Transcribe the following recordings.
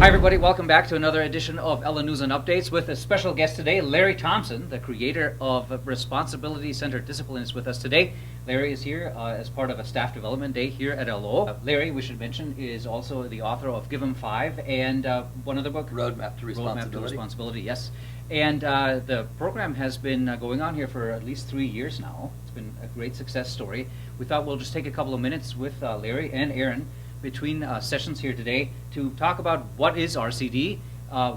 Hi everybody, welcome back to another edition of Ella News and Updates with a special guest today, Larry Thompson, the creator of Responsibility Centered Discipline, is with us today. Larry is here as part of a staff development day here at LO. Larry, we should mention, is also the author of Give 'em 5 and one other book? Roadmap to Responsibility. Roadmap to Responsibility, yes. And the program has been going on here for at least 3 years now. It's been a great success story. We thought we'll just take a couple of minutes with Larry and Aaron between sessions here today to talk about what is RCD,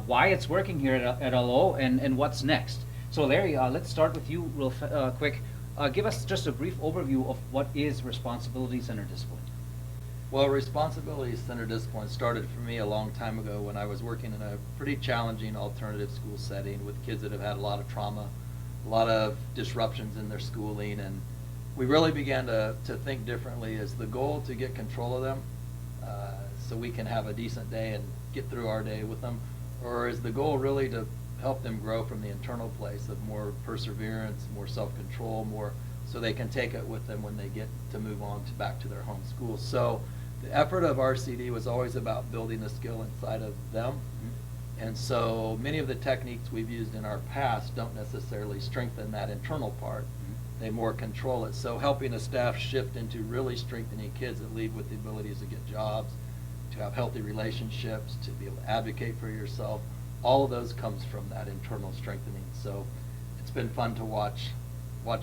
why it's working here at LO, and what's next. So Larry, let's start with you real quick. Give us just a brief overview of what is Responsibility Centered Discipline. Well, Responsibility Centered Discipline started for me a long time ago when I was working in a pretty challenging alternative school setting with kids that have had a lot of trauma, a lot of disruptions in their schooling, and we really began to think differently. Is the goal to get control of them so we can have a decent day and get through our day with them, or is the goal really to help them grow from the internal place of more perseverance, more self-control, more so they can take it with them when they get to move on to back to their home schools? So the effort of RCD was always about building a skill inside of them. And so many of the techniques we've used in our past don't necessarily strengthen that internal part. They more control it. So helping a staff shift into really strengthening kids that leave with the abilities to get jobs, to have healthy relationships, to be able to advocate for yourself, all of those comes from that internal strengthening. So it's been fun to watch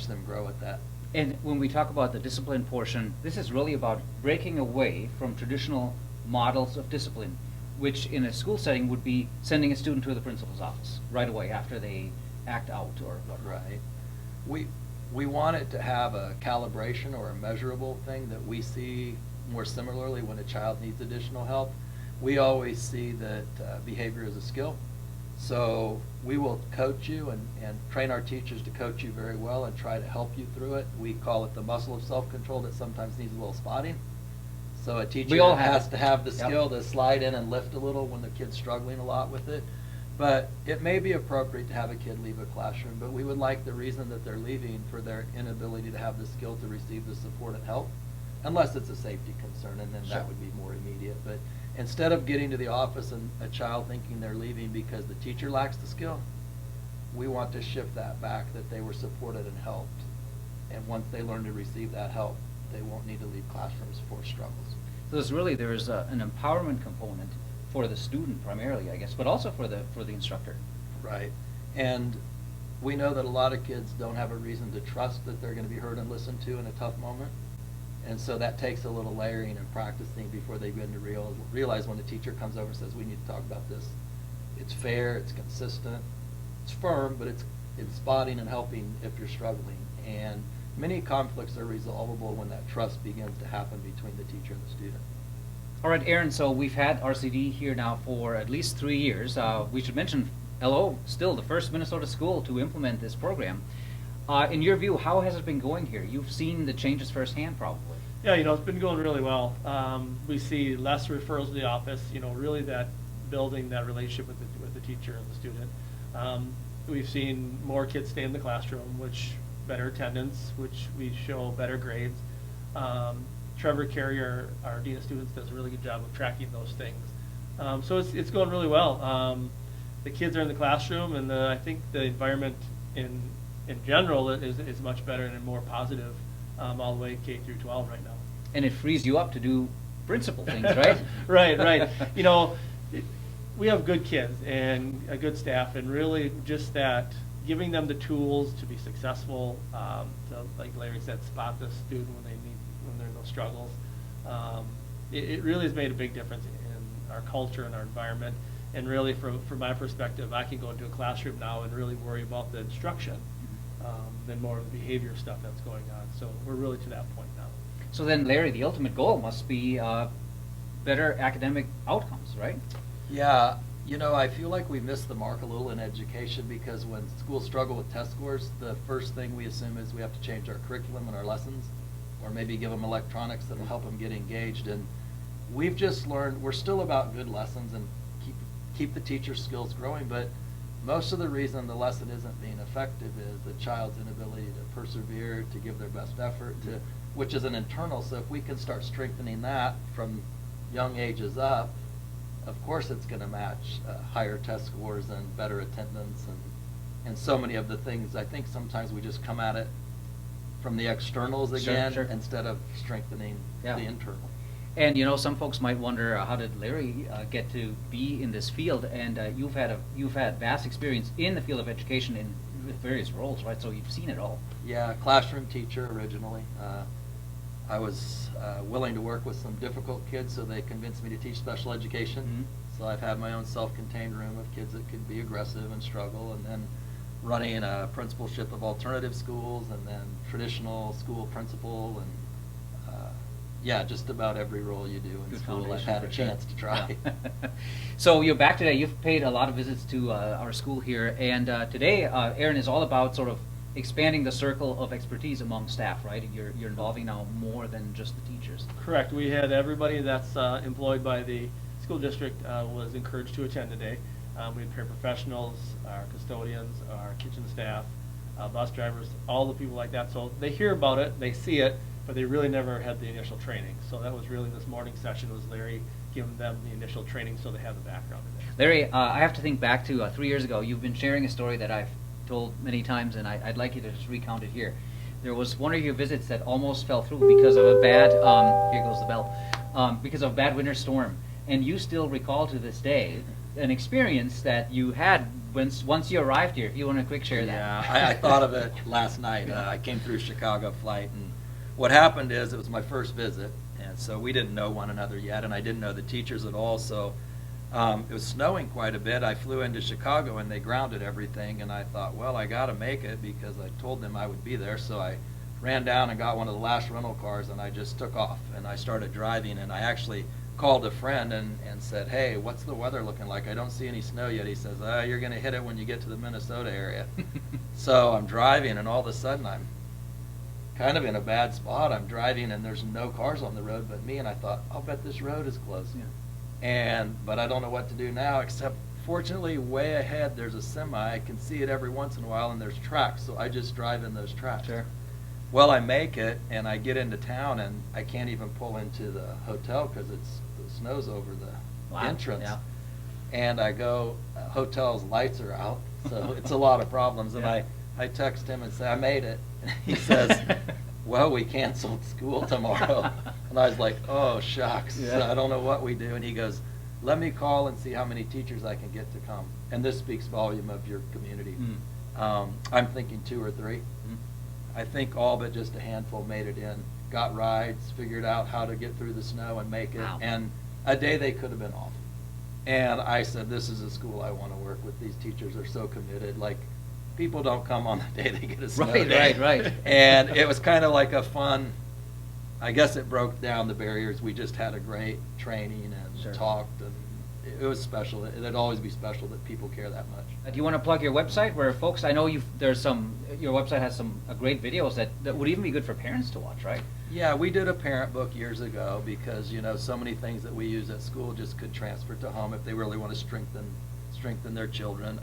them grow at that. And when we talk about the discipline portion, this is really about breaking away from traditional models of discipline, which in a school setting would be sending a student to the principal's office right away after they act out or whatnot. Right. We want it to have a calibration or a measurable thing that we see more similarly when a child needs additional help. We always see that behavior is a skill. So we will coach you and train our teachers to coach you very well and try to help you through it. We call it the muscle of self-control that sometimes needs a little spotting. So a teacher has to have the skill to slide in and lift a little when the kid's struggling a lot with it. But it may be appropriate to have a kid leave a classroom, but we would like the reason that they're leaving for their inability to have the skill to receive the support and help, unless it's a safety concern, and then that would be more immediate. But instead of getting to the office and a child thinking they're leaving because the teacher lacks the skill, we want to shift that back, that they were supported and helped. And once they learn to receive that help, they won't need to leave classrooms for struggles. So there's an empowerment component for the student primarily, I guess, but also for the instructor. Right. And we know that a lot of kids don't have a reason to trust that they're going to be heard and listened to in a tough moment. And so that takes a little layering and practicing before they begin to realize when the teacher comes over and says, we need to talk about this. It's fair, it's consistent, it's firm, but it's spotting and helping if you're struggling. And many conflicts are resolvable when that trust begins to happen between the teacher and the student. All right, Aaron, so we've had RCD here now for at least 3 years. We should mention LO, still the first Minnesota school to implement this program. In your view, how has it been going here? You've seen the changes firsthand, probably. Yeah, it's been going really well. We see less referrals to the office, really that building that relationship with the teacher and the student. We've seen more kids stay in the classroom, which better attendance, which we show better grades. Trevor Carrier, our Dean of Students, does a really good job of tracking those things. So it's going really well. The kids are in the classroom, and I think the environment in general is much better and more positive all the way K through 12 right now. And it frees you up to do principal things, right? Right. We have good kids and a good staff, and really just that giving them the tools to be successful, to, like Larry said, spot the student when there are no struggles. It really has made a big difference in our culture and our environment. And really, from my perspective, I can go into a classroom now and really worry about the instruction than more of the behavior stuff that's going on. So we're really to that point now. So then, Larry, the ultimate goal must be better academic outcomes, right? Yeah, I feel like we missed the mark a little in education, because when schools struggle with test scores, the first thing we assume is we have to change our curriculum and our lessons, or maybe give them electronics that will help them get engaged. And we've just learned we're still about good lessons and keep the teacher's skills growing, but most of the reason the lesson isn't being effective is the child's inability to persevere, to give their best effort, which is an internal. So if we can start strengthening that from young ages up, of course it's going to match higher test scores and better attendance and so many of the things. I think sometimes we just come at it from the externals again instead of strengthening the internal. And you know, some folks might wonder, how did Larry get to be in this field? And you've had vast experience in the field of education in with various roles, right? So you've seen it all. Yeah, classroom teacher originally. I was willing to work with some difficult kids, so they convinced me to teach special education. Mm-hmm. So I've had my own self-contained room of kids that could be aggressive and struggle, and then running a principalship of alternative schools, and then traditional school principal, and yeah, just about every role you do in Good school I've foundation had a for sure. chance to try. Yeah. So you're back today. You've paid a lot of visits to our school here, and today, Aaron, is all about sort of expanding the circle of expertise among staff, right? You're involving now more than just the teachers. Correct. We had everybody that's employed by the school district was encouraged to attend today. We had paraprofessionals, our custodians, our kitchen staff, bus drivers, all the people like that. So they hear about it, they see it, but they really never had the initial training. So that was really this morning session was Larry giving them the initial training so they have the background in it. Larry, I have to think back to 3 years ago. You've been sharing a story that I've told many times, and I'd like you to just recount it here. There was one of your visits that almost fell through because of a bad, here goes the bell, because of a bad winter storm. And you still recall to this day an experience that you had once you arrived here. If you want to quick share that. Yeah, I thought of it last night. I came through Chicago flight, and what happened is it was my first visit, and so we didn't know one another yet, and I didn't know the teachers at all. So it was snowing quite a bit. I flew into Chicago, and they grounded everything, and I thought, well, I got to make it because I told them I would be there. So I ran down and got one of the last rental cars, and I just took off, and I started driving, and I actually called a friend and said, hey, what's the weather looking like? I don't see any snow yet. He says, you're going to hit it when you get to the Minnesota area. So I'm driving, and all of a sudden I'm kind of in a bad spot. I'm driving, and there's no cars on the road but me, and I thought, I'll bet this road is closed. Yeah. But I don't know what to do now, except fortunately way ahead there's a semi. I can see it every once in a while, and there's tracks, so I just drive in those tracks. Sure. Well, I make it, and I get into town, and I can't even pull into the hotel because the snow's over the entrance. Yeah. And I go, hotel's lights are out, so it's a lot of problems. And Yeah. I text him and say, I made it. And he says, well, we canceled school tomorrow. And I was like, oh, shucks. Yeah. I don't know what we do. And he goes, let me call and see how many teachers I can get to come. And this speaks volume of your community. I'm thinking 2 or 3. I think all but just a handful made it in, got rides, figured out how to get through the snow and make it. Wow. And a day they could have been off. And I said, this is a school I want to work with. These teachers are so committed. Like, people don't come on the day they get a snow day. Right. And it was kind of like a fun, I guess it broke down the barriers. We just had a great training and Sure. talked, and it was special. It'd always be special that people care that much. Do you want to plug your website where folks, I know your website has some great videos that would even be good for parents to watch, right? Yeah, we did a parent book years ago because, so many things that we use at school just could transfer to home if they really want to strengthen their children.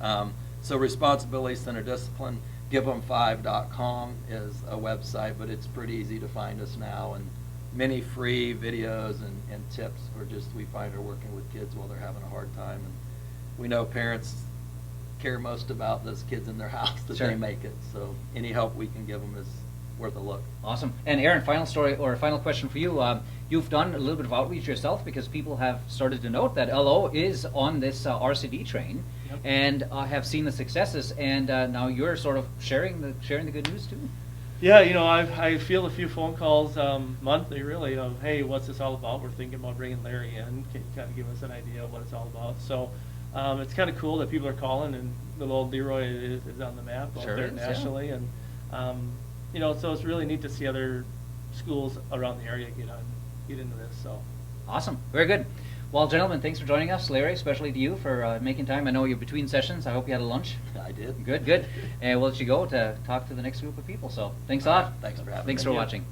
So Responsibility Center Discipline, give'em5.com is a website, but it's pretty easy to find us now, and many free videos and tips we find are working with kids while they're having a hard time. And we know parents care most about those kids in their house that Sure. they make it. So any help we can give them is worth a look. Awesome. And Aaron, final question for you. You've done a little bit of outreach yourself because people have started to note that LO is on this RCD train. Yep. And have seen the successes, and now you're sort of sharing the good news too. Yeah, I field a few phone calls monthly, really, of, hey, what's this all about? We're thinking about bringing Larry in. Can you kind of give us an idea of what it's all about? So it's kind of cool that people are calling, and little old Leroy is on the map out Sure there is, nationally. yeah. And, so it's really neat to see other schools around the area get into this. So Awesome. Very good. Well, gentlemen, thanks for joining us. Larry, especially to you for making time. I know you're between sessions. I hope you had a lunch. I did. Good. And we'll let you go to talk to the next group of people. So thanks a lot. Thanks for having me. Thanks for Thank you. watching.